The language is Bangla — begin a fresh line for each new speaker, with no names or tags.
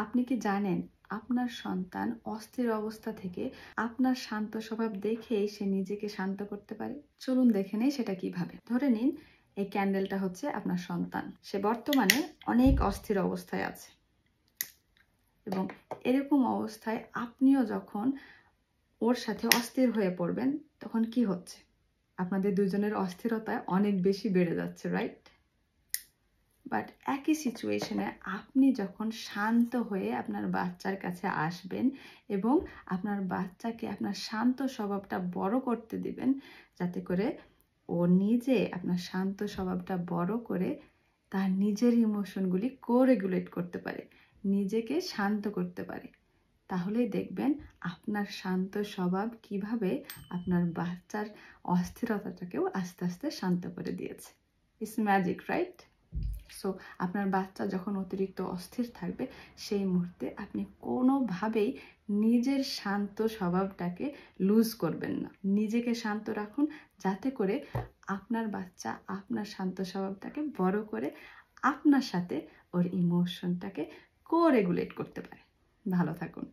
আপনি কি জানেন আপনার সন্তান অস্থির অবস্থা থেকে আপনার শান্ত স্বভাব দেখেই সে নিজেকে শান্ত করতে পারে? চলুন দেখে নেই সেটা কিভাবে। ধরে নিন এই ক্যান্ডেলটা হচ্ছে আপনার সন্তান। সে বর্তমানে অনেক অস্থির অবস্থায় আছে এবং এরকম অবস্থায় আপনিও যখন ওর সাথে অস্থির হয়ে পড়বেন তখন কি হচ্ছে? আপনাদের দুজনের অস্থিরতা অনেক বেশি বেড়ে যাচ্ছে, রাইট? বাট একই সিচুয়েশনে আপনি যখন শান্ত হয়ে আপনার বাচ্চার কাছে আসবেন এবং আপনার বাচ্চাকে আপনার শান্ত স্বভাবটা বড় করতে দিবেন, যাতে করে ও নিজে আপনার শান্ত স্বভাবটা বড় করে তার নিজের ইমোশনগুলি কোরেগুলেট করতে পারে, নিজেকে শান্ত করতে পারে, তাহলেই দেখবেন আপনার শান্ত স্বভাব কিভাবে আপনার বাচ্চার অস্থিরতাটাকেও আস্তে আস্তে শান্ত করে দিয়েছে। It's magic, right? সো আপনার বাচ্চা যখন অতিরিক্ত অস্থির থাকবে সেই মুহূর্তে আপনি কোনোভাবেই নিজের শান্ত স্বভাবটাকে লুজ করবেন না। নিজেকে শান্ত রাখুন, যাতে করে আপনার বাচ্চা আপনার শান্ত স্বভাবটাকে বড় করে আপনার সাথে ওর ইমোশনটাকে কোরেগুলেট করতে পারে। ভালো থাকুন।